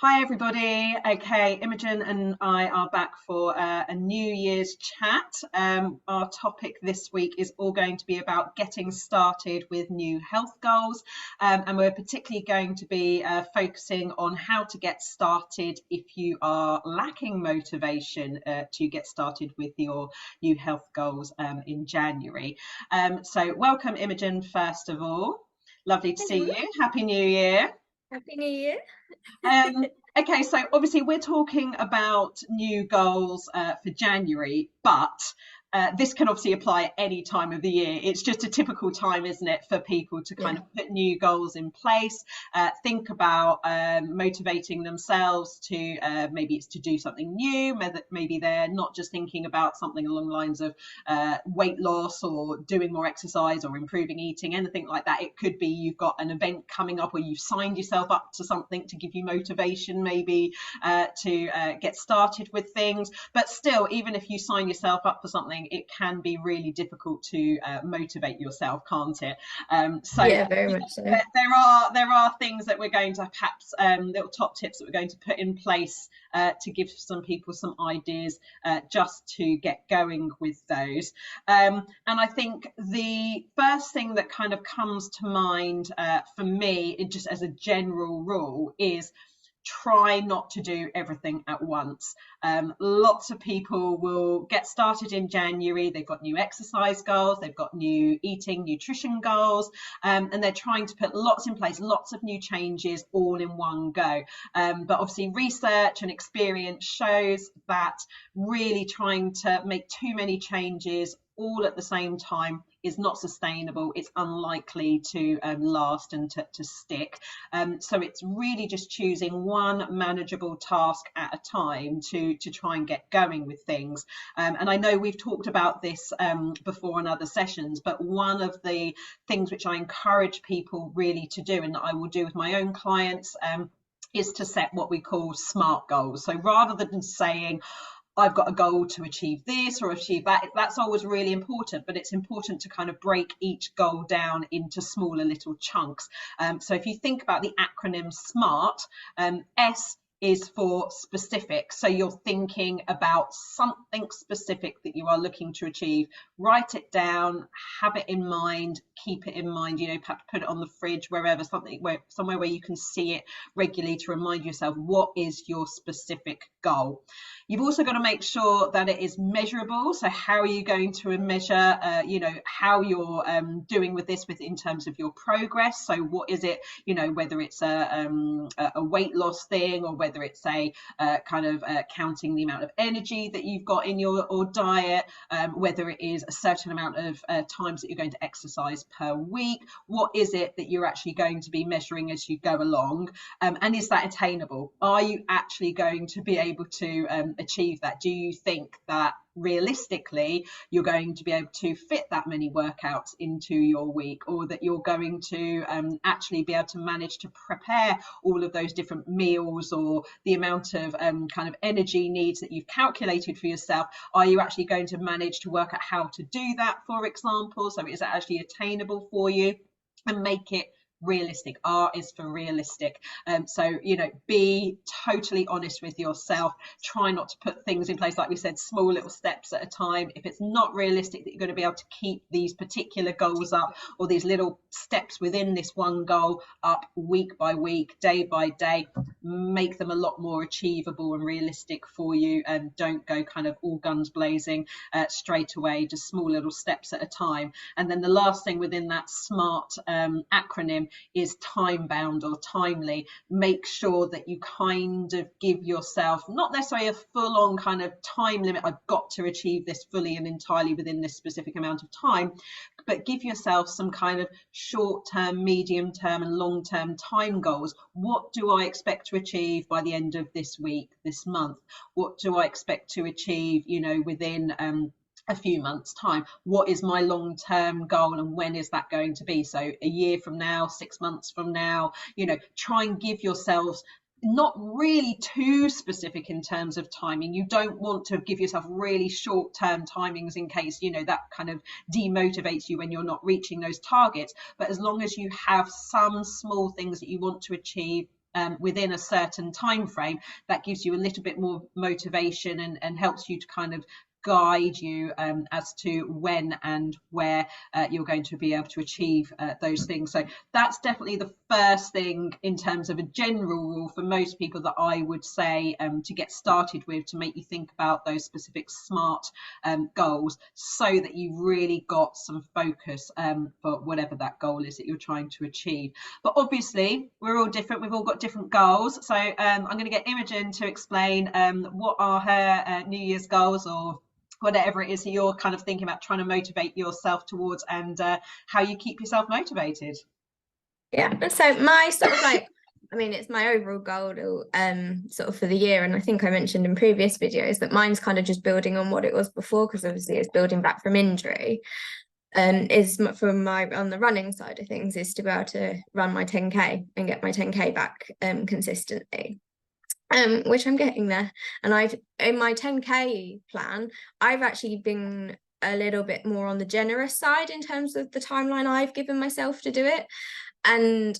Hi everybody. Okay, Imogen and I are back for a New Year's chat. Our topic this week is all going to be about getting started with new health goals, and we're particularly going to be focusing on how to get started if you are lacking motivation to get started with your new health goals in January. So welcome Imogen first of all. Lovely to see Hello, you. Happy New Year. Happy New Year. Okay, so obviously we're talking about new goals for January, but this can obviously apply at any time of the year. It's just a typical time, isn't it, for people to kind Yeah, of put new goals in place, think about motivating themselves to maybe it's to do something new, maybe they're not just thinking about something along the lines of weight loss or doing more exercise or improving eating, anything like that. It could be you've got an event coming up or you've signed yourself up to something to give you motivation, maybe to get started with things. But still, even if you sign yourself up for something, it can be really difficult to motivate yourself, can't it? So yeah, very much so. there are things that we're going to perhaps little top tips that we're going to put in place to give some people some ideas just to get going with those. And I think the first thing that kind of comes to mind for me, just as a general rule, is try not to do everything at once. Lots of people will get started in January. They've got new exercise goals, they've got new eating, nutrition goals, and they're trying to put lots in place, lots of new changes all in one go. But obviously, research and experience shows that really trying to make too many changes all at the same time is not sustainable. It's unlikely to last and to stick. So it's really just choosing one manageable task at a time to try and get going with things. And I know we've talked about this before in other sessions, but one of the things which I encourage people really to do, and that I will do with my own clients, is to set what we call SMART goals. So rather than saying, I've got a goal to achieve this or achieve that. That's always really important, but it's important to kind of break each goal down into smaller little chunks. So if you think about the acronym SMART, S is for specific. So you're thinking about something specific that you are looking to achieve. Write it down, have it in mind, keep it in mind, perhaps put it on the fridge, wherever, somewhere where you can see it regularly to remind yourself what is your specific goal. You've also got to make sure that it is measurable. So how are you going to measure, how you're doing with this in terms of your progress? So what is it, whether it's a weight loss thing or whether it's a kind of counting the amount of energy that you've got in your diet, whether it is a certain amount of times that you're going to exercise per week. What is it that you're actually going to be measuring as you go along? And is that attainable? Are you actually going to be able to achieve that? Do you think that realistically you're going to be able to fit that many workouts into your week, or that you're going to actually be able to manage to prepare all of those different meals, or the amount of kind of energy needs that you've calculated for yourself? Are you actually going to manage to work out how to do that, for example? So is that actually attainable for you? And make it realistic. R is for realistic. So be totally honest with yourself. Try not to put things in place, like we said, small little steps at a time. If it's not realistic that you're going to be able to keep these particular goals up, or these little steps within this one goal up week by week, day by day, make them a lot more achievable and realistic for you, and don't go kind of all guns blazing straight away, just small little steps at a time. And then the last thing within that SMART acronym is time bound or timely. Make sure that you kind of give yourself not necessarily a full on kind of time limit, I've got to achieve this fully and entirely within this specific amount of time, but give yourself some kind of short term, medium term and long term time goals. What do I expect to achieve by the end of this week, this month? What do I expect to achieve, within a few months' time? What is my long-term goal, and when is that going to be? So a year from now, 6 months from now, try and give yourselves not really too specific in terms of timing. You don't want to give yourself really short-term timings in case, that kind of demotivates you when you're not reaching those targets. But as long as you have some small things that you want to achieve within a certain time frame, that gives you a little bit more motivation and helps you to kind of guide you as to when and where you're going to be able to achieve those things. So that's definitely the first thing in terms of a general rule for most people that I would say to get started with, to make you think about those specific SMART goals, so that you've really got some focus for whatever that goal is that you're trying to achieve. But obviously we're all different, we've all got different goals, so I'm going to get Imogen to explain what are her New Year's goals, or whatever it is that you're kind of thinking about trying to motivate yourself towards, and how you keep yourself motivated. Yeah, so my sort of like, I mean, it's my overall goal sort of for the year, and I think I mentioned in previous videos that mine's kind of just building on what it was before, because obviously it's building back from injury. Is from my, on the running side of things, is to be able to run my 10k and get my 10k back consistently. Which I'm getting there. And I've, in my 10k plan, I've actually been a little bit more on the generous side in terms of the timeline I've given myself to do it. And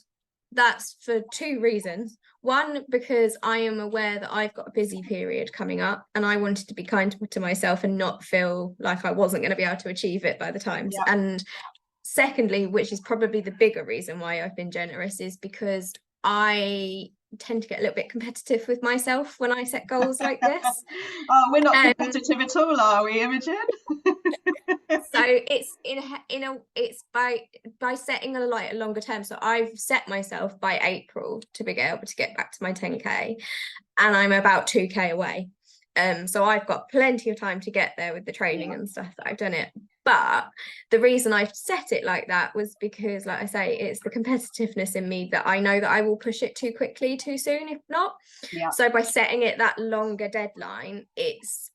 that's for two reasons. One, because I am aware that I've got a busy period coming up, and I wanted to be kind to myself and not feel like I wasn't going to be able to achieve it by the times. Yeah. And secondly, which is probably the bigger reason why I've been generous, is because I tend to get a little bit competitive with myself when I set goals like this. Oh, we're not competitive at all, are we, Imogen? So it's it's by setting a longer term. So I've set myself by April to be able to get back to my 10k, and I'm about 2k away. So I've got plenty of time to get there with the training and stuff that I've done it. But the reason I've set it like that was because, like I say, it's the competitiveness in me that I know that I will push it too quickly, too soon, if not. Yeah. So by setting it that longer deadline, it's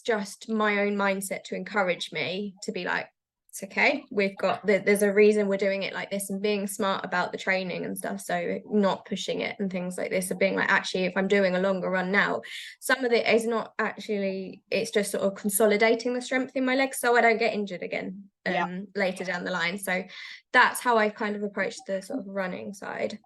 just my own mindset to encourage me to be like, it's okay, we've got there's a reason we're doing it like this, and being smart about the training and stuff, so not pushing it and things like this, of being like, actually, if I'm doing a longer run now, some of it is not actually, it's just sort of consolidating the strength in my legs so I don't get injured again later down the line. So that's how I kind of approached the sort of running side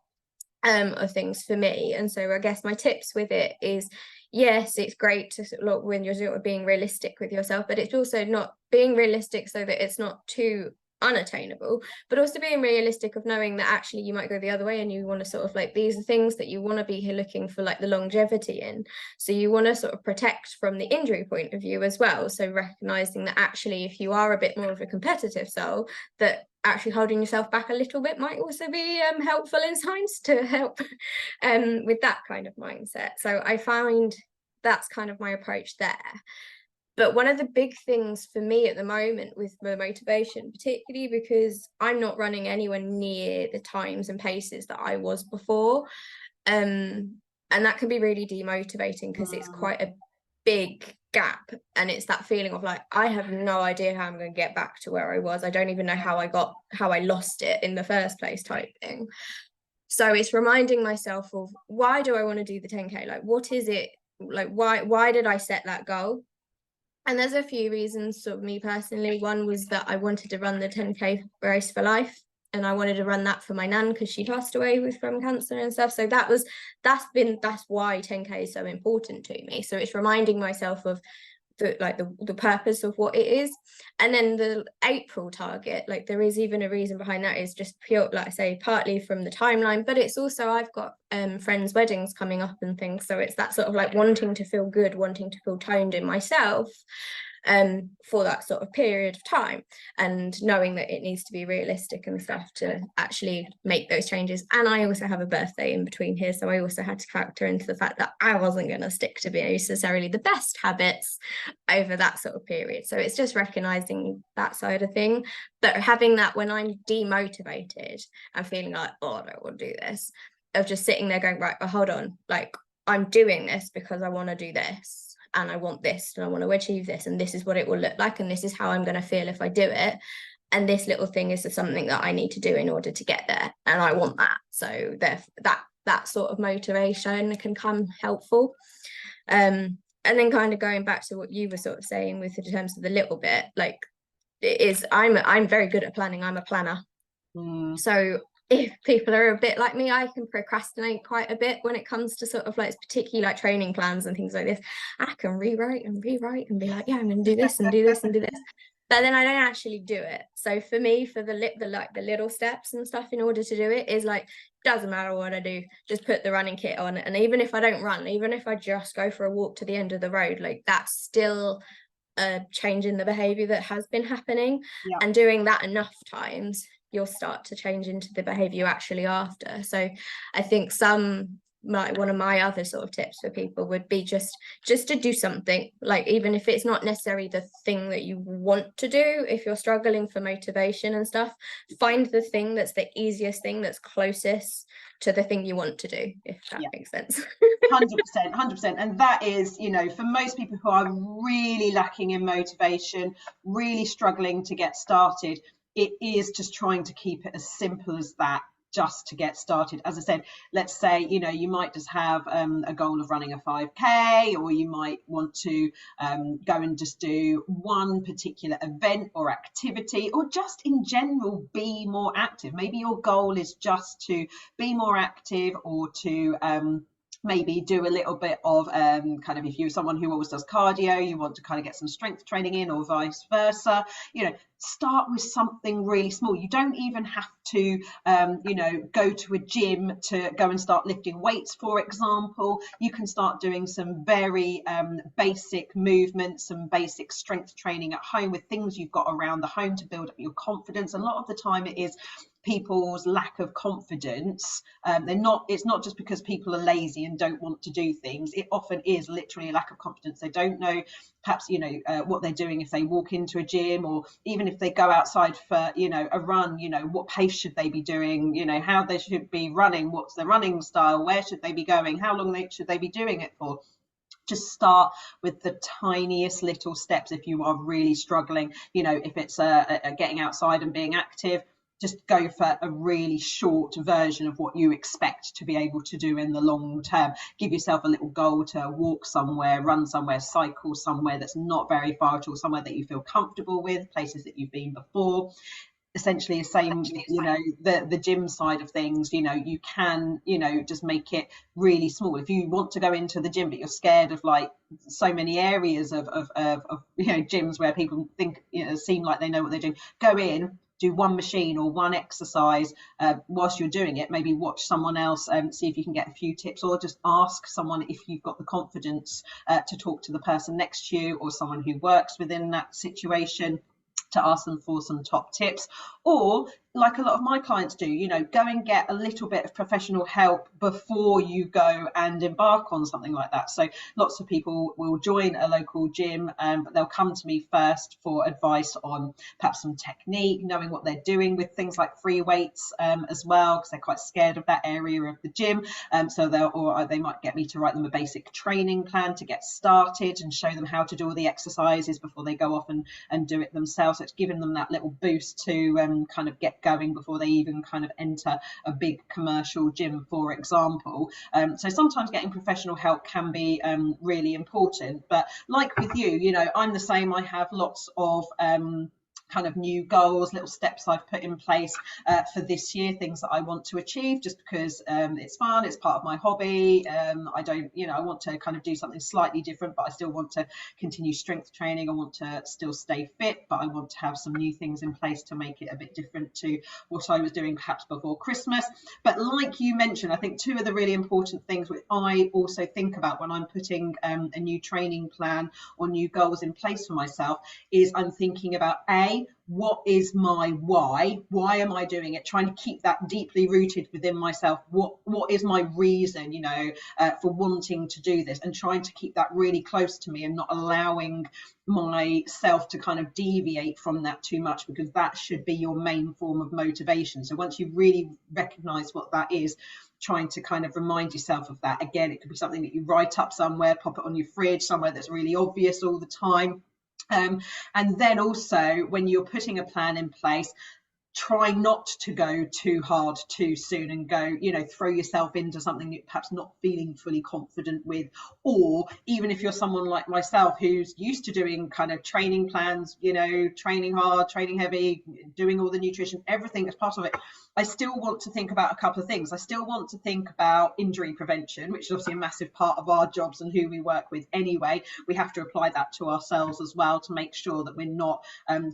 of things for me. And so I guess my tips with it is, yes, it's great to look when you're sort of being realistic with yourself, but it's also not being realistic so that it's not too unattainable, but also being realistic of knowing that actually you might go the other way, and you want to sort of like, these are things that you want to be looking for like the longevity in, so you want to sort of protect from the injury point of view as well. So recognizing that actually, if you are a bit more of a competitive soul, that actually holding yourself back a little bit might also be helpful in science to help with that kind of mindset. So I find that's kind of my approach there. But one of the big things for me at the moment with the motivation, particularly because I'm not running anywhere near the times and paces that I was before, and that can be really demotivating because it's quite a big gap, and it's that feeling of like, I have no idea how I'm going to get back to where I was. I don't even know how I lost it in the first place type thing. So it's reminding myself of, why do I want to do the 10k? Like, what is it? Like, why did I set that goal? And there's a few reasons. So me personally, one was that I wanted to run the 10k race for life, and I wanted to run that for my nan because she passed away from cancer and stuff. So that's why 10k is so important to me. So it's reminding myself of the purpose of what it is. And then the April target, like, there is even a reason behind that, is just pure, like I say, partly from the timeline, but it's also, I've got friends' weddings coming up and things, so it's that sort of like wanting to feel good, wanting to feel toned in myself for that sort of period of time, and knowing that it needs to be realistic and stuff to actually make those changes. And I also have a birthday in between here, so I also had to factor into the fact that I wasn't going to stick to be necessarily the best habits over that sort of period. So it's just recognizing that side of thing, but having that when I'm demotivated and feeling like, oh, I don't want to do this, of just sitting there going, right, but hold on, like, I'm doing this because I want to do this, and I want this, and I want to achieve this, and this is what it will look like, and this is how I'm going to feel if I do it, and this little thing is something that I need to do in order to get there, and I want that. So that sort of motivation can come helpful. And then kind of going back to what you were sort of saying with in terms of the little bit, like, it is, I'm very good at planning. I'm a planner. So if people are a bit like me, I can procrastinate quite a bit when it comes to sort of like particularly like training plans and things like this. I can rewrite and be like, yeah, I'm gonna do this and do this and do this. But then I don't actually do it. So for me, for the little steps and stuff in order to do it is like, doesn't matter what I do, just put the running kit on. And even if I don't run, even if I just go for a walk to the end of the road, like that's still a change in the behavior that has been happening. Yeah. And doing that enough times, you'll start to change into the behavior actually after. So I think one of my other sort of tips for people would be just to do something, like even if it's not necessarily the thing that you want to do, if you're struggling for motivation and stuff, find the thing that's the easiest thing, that's closest to the thing you want to do, if that makes sense. 100%. And that is, you know, for most people who are really lacking in motivation, really struggling to get started, it is just trying to keep it as simple as that, just to get started. As I said, let's say, you know, you might just have a goal of running a 5K, or you might want to go and just do one particular event or activity, or just in general be more active. Maybe your goal is just to be more active, or to maybe do a little bit of kind of, if you're someone who always does cardio, you want to kind of get some strength training in, or vice versa. You know, start with something really small. You don't even have to you know, go to a gym to go and start lifting weights, for example. You can start doing some very basic movements, some basic strength training at home with things you've got around the home to build up your confidence. A lot of the time it is people's lack of confidence. It's not just because people are lazy and don't want to do things. It often is literally a lack of confidence. They don't know, perhaps, you know, what they're doing if they walk into a gym, or even if they go outside for, you know, a run. You know, what pace should they be doing, you know, how they should be running, what's their running style, where should they be going, how long should they be doing it for. Just start with the tiniest little steps if you are really struggling. You know, if it's getting outside and being active, just go for a really short version of what you expect to be able to do in the long term. Give yourself a little goal to walk somewhere, run somewhere, cycle somewhere that's not very far at all, somewhere that you feel comfortable with, places that you've been before. Essentially the same, you know, the gym side of things. You know, you can, you know, just make it really small. If you want to go into the gym but you're scared of like so many areas of you know, gyms where people think, you know, seem like they know what they're doing, go in, do one machine or one exercise. Whilst you're doing it, maybe watch someone else, see if you can get a few tips, or just ask someone, if you've got the confidence to talk to the person next to you, or someone who works within that situation, to ask them for some top tips. Or like a lot of my clients do, you know, go and get a little bit of professional help before you go and embark on something like that. So lots of people will join a local gym, but they'll come to me first for advice on perhaps some technique, knowing what they're doing with things like free weights as well, because they're quite scared of that area of the gym. So they might get me to write them a basic training plan to get started, and show them how to do all the exercises before they go off and do it themselves. So it's giving them that little boost to kind of get going before they even kind of enter a big commercial gym, for example. So sometimes getting professional help can be really important. But like with you know, I'm the same. I have lots of kind of new goals, little steps I've put in place for this year, things that I want to achieve, just because it's fun, it's part of my hobby. I don't, you know, I want to kind of do something slightly different, but I still want to continue strength training. I want to still stay fit, but I want to have some new things in place to make it a bit different to what I was doing perhaps before Christmas. But like you mentioned, I think two of the really important things which I also think about when I'm putting a new training plan or new goals in place for myself is I'm thinking about what is my why am I doing it, trying to keep that deeply rooted within myself. What is my reason, you know, for wanting to do this, and trying to keep that really close to me and not allowing myself to kind of deviate from that too much, because that should be your main form of motivation. So once you really recognize what that is, trying to kind of remind yourself of that. Again, it could be something that you write up somewhere, pop it on your fridge, somewhere that's really obvious all the time. And then also when you're putting a plan in place, try not to go too hard too soon and go, you know, throw yourself into something you're perhaps not feeling fully confident with. Or even if you're someone like myself who's used to doing kind of training plans, you know, training hard, training heavy, doing all the nutrition, everything as part of it, I still want to think about a couple of things. I still want to think about injury prevention, which is obviously a massive part of our jobs and who we work with anyway. We have to apply that to ourselves as well to make sure that we're not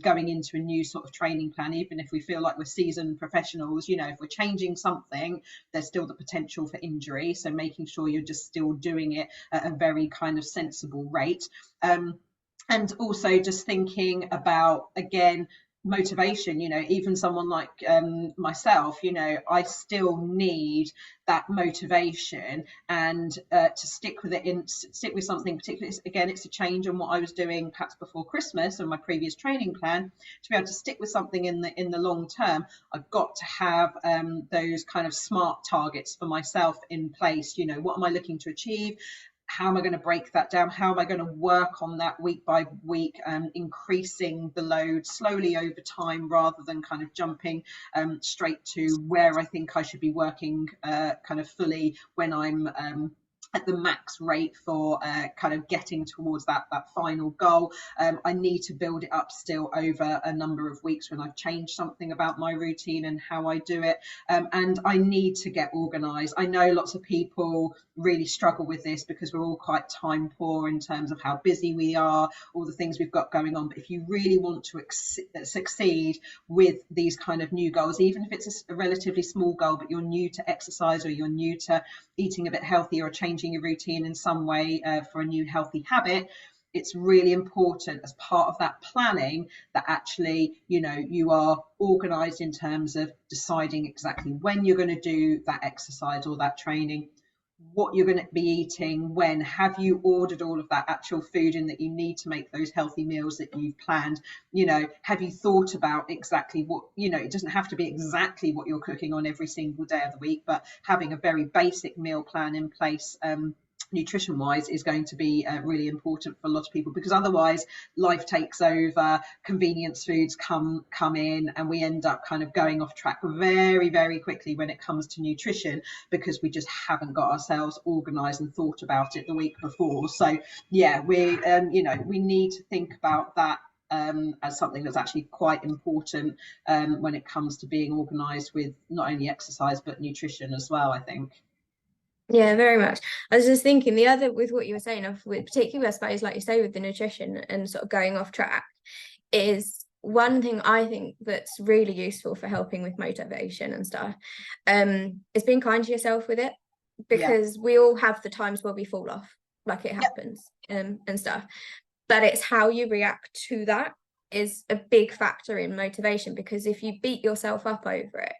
going into a new sort of training plan, even if we feel like we're seasoned professionals. You know, if we're changing something, there's still the potential for injury. So making sure you're just still doing it at a very kind of sensible rate. And also just thinking about, again, motivation. You know, even someone like myself, you know, I still need that motivation and to stick with it, stick with something. Particularly, again, it's a change on what I was doing perhaps before Christmas and my previous training plan. To be able to stick with something in the long term, I've got to have those kind of SMART targets for myself in place. You know, what am I looking to achieve? How am I going to break that down? How am I going to work on that week by week, increasing the load slowly over time rather than kind of jumping straight to where I think I should be working kind of fully when I'm at the max rate for kind of getting towards that final goal. I need to build it up still over a number of weeks when I've changed something about my routine and how I do it. And I need to get organised. I know lots of people really struggle with this because we're all quite time poor in terms of how busy we are, all the things we've got going on. But if you really want to succeed with these kind of new goals, even if it's a relatively small goal, but you're new to exercise or you're new to eating a bit healthier or changing your routine in some way for a new healthy habit, it's really important as part of that planning that actually, you know, you are organized in terms of deciding exactly when you're going to do that exercise or that training, what you're going to be eating, when. Have you ordered all of that actual food in that you need to make those healthy meals that you've planned? You know, have you thought about exactly what, you know, it doesn't have to be exactly what you're cooking on every single day of the week, but having a very basic meal plan in place nutrition wise is going to be really important for a lot of people, because otherwise life takes over, convenience foods come in, and we end up kind of going off track very, very quickly when it comes to nutrition, because we just haven't got ourselves organized and thought about it the week before. So yeah, we you know, we need to think about that as something that's actually quite important when it comes to being organized with not only exercise but nutrition as well, I think. Yeah, very much. I was just thinking the other, with what you were saying, of with particularly I suppose like you say with the nutrition and sort of going off track, is one thing I think that's really useful for helping with motivation and stuff, is being kind to yourself with it, Yeah. because we all have the times where we fall off, like it Yep. happens, and stuff. But it's how you react to that is a big factor in motivation, because if you beat yourself up over it,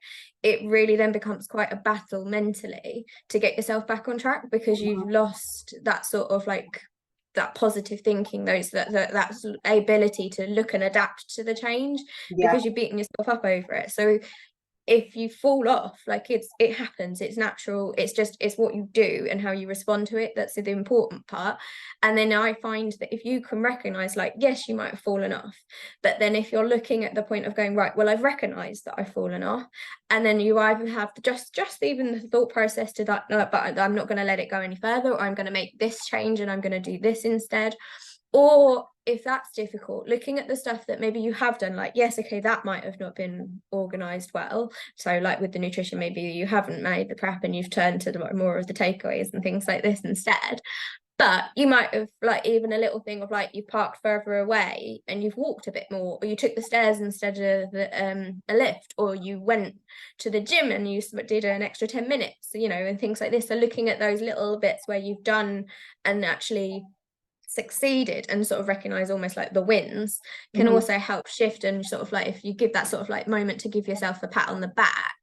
it really then becomes quite a battle mentally to get yourself back on track, because you've lost that sort of like that positive thinking, those that ability to look and adapt to the change, Yeah. because you've beaten yourself up over it. So if you fall off, like it happens, it's natural, it's what you do and how you respond to it that's the important part. And then I find that if you can recognize, like, yes, you might have fallen off, but then if you're looking at the point of going, right, well, I've recognized that I've fallen off, and then you either have just even the thought process to that, no, but I'm not going to let it go any further, or I'm going to make this change and I'm going to do this instead. Or if that's difficult, looking at the stuff that maybe you have done, like, yes, okay, that might have not been organized well. So like with the nutrition, maybe you haven't made the prep and you've turned to the more of the takeaways and things like this instead. But you might have, like, even a little thing of like you parked further away and you've walked a bit more, or you took the stairs instead of a lift, or you went to the gym and you did an extra 10 minutes, you know, and things like this. So looking at those little bits where you've done and actually succeeded and sort of recognize almost like the wins can also help shift, and sort of like if you give that sort of like moment to give yourself a pat on the back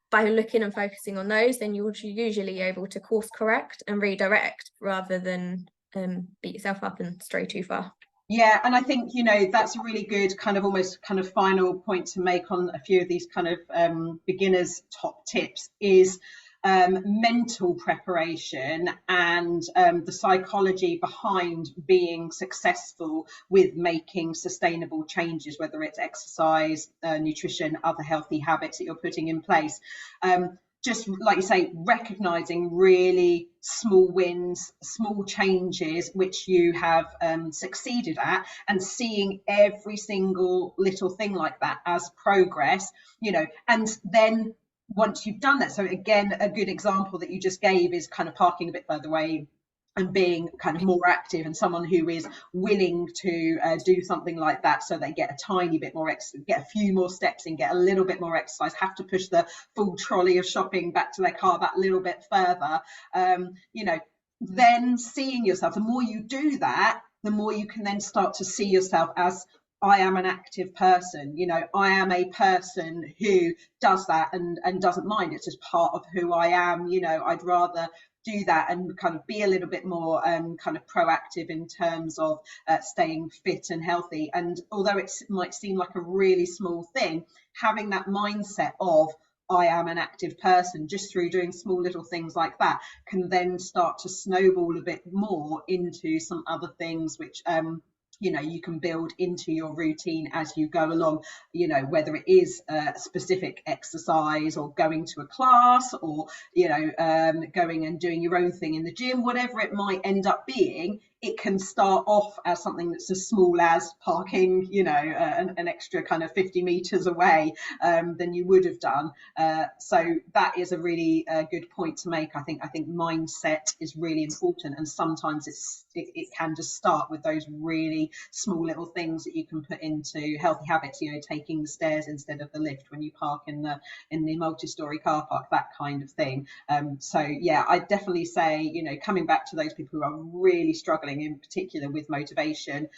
by looking and focusing on those, then you're usually able to course correct and redirect rather than beat yourself up and stray too far. Yeah, and I think, you know, that's a really good kind of almost kind of final point to make on a few of these kind of beginners top tips is mental preparation and the psychology behind being successful with making sustainable changes, whether it's exercise, nutrition, other healthy habits that you're putting in place. Just like you say, recognizing really small wins, small changes which you have succeeded at, and seeing every single little thing like that as progress, you know. And then once you've done that, so again, a good example that you just gave is kind of parking a bit further away and being kind of more active, and someone who is willing to do something like that, so they get a tiny bit more get a few more steps in, get a little bit more exercise, have to push the full trolley of shopping back to their car that little bit further, you know. Then seeing yourself, the more you do that, the more you can then start to see yourself as, I am an active person, you know, I am a person who does that and doesn't mind. It's just part of who I am, you know. I'd rather do that and kind of be a little bit more kind of proactive in terms of staying fit and healthy. And although it might seem like a really small thing, having that mindset of, I am an active person, just through doing small little things like that, can then start to snowball a bit more into some other things which you know, you can build into your routine as you go along, you know, whether it is a specific exercise or going to a class, or, you know, going and doing your own thing in the gym, whatever it might end up being. It can start off as something that's as small as parking, you know, an extra kind of 50 meters away than you would have done. So that is a really good point to make. I think mindset is really important, and sometimes it can just start with those really small little things that you can put into healthy habits. You know, taking the stairs instead of the lift when you park in the multi-story car park, that kind of thing. So yeah, I'd definitely say, you know, coming back to those people who are really struggling in particular with motivation,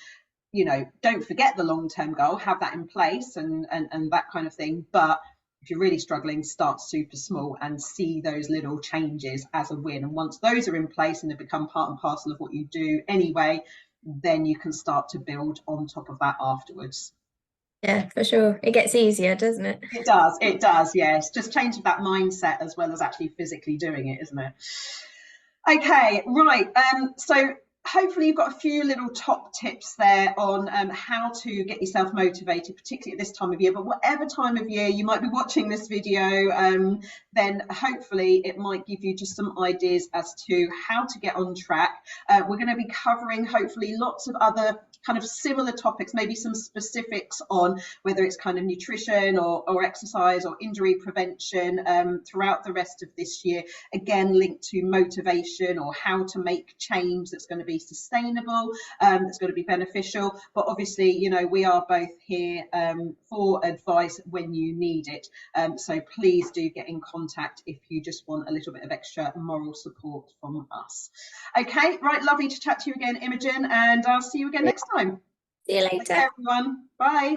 you know, don't forget the long-term goal, have that in place and that kind of thing. But if you're really struggling, start super small and see those little changes as a win. And once those are in place and they become part and parcel of what you do anyway, then you can start to build on top of that afterwards. Yeah, for sure. It gets easier, doesn't it? It does, yes. Just changing that mindset as well as actually physically doing it, isn't it? Okay, right. So hopefully you've got a few little top tips there on how to get yourself motivated, particularly at this time of year. But whatever time of year you might be watching this video, then hopefully it might give you just some ideas as to how to get on track. We're going to be covering hopefully lots of other kind of similar topics, maybe some specifics on whether it's kind of nutrition or exercise or injury prevention throughout the rest of this year. Again, linked to motivation or how to make change that's going to be sustainable, that's going to be beneficial. But obviously, you know, we are both here for advice when you need it. So please do get in contact if you just want a little bit of extra moral support from us. Okay, right, lovely to chat to you again, Imogen, and I'll see you again next time. See you later. Okay, everyone. Bye.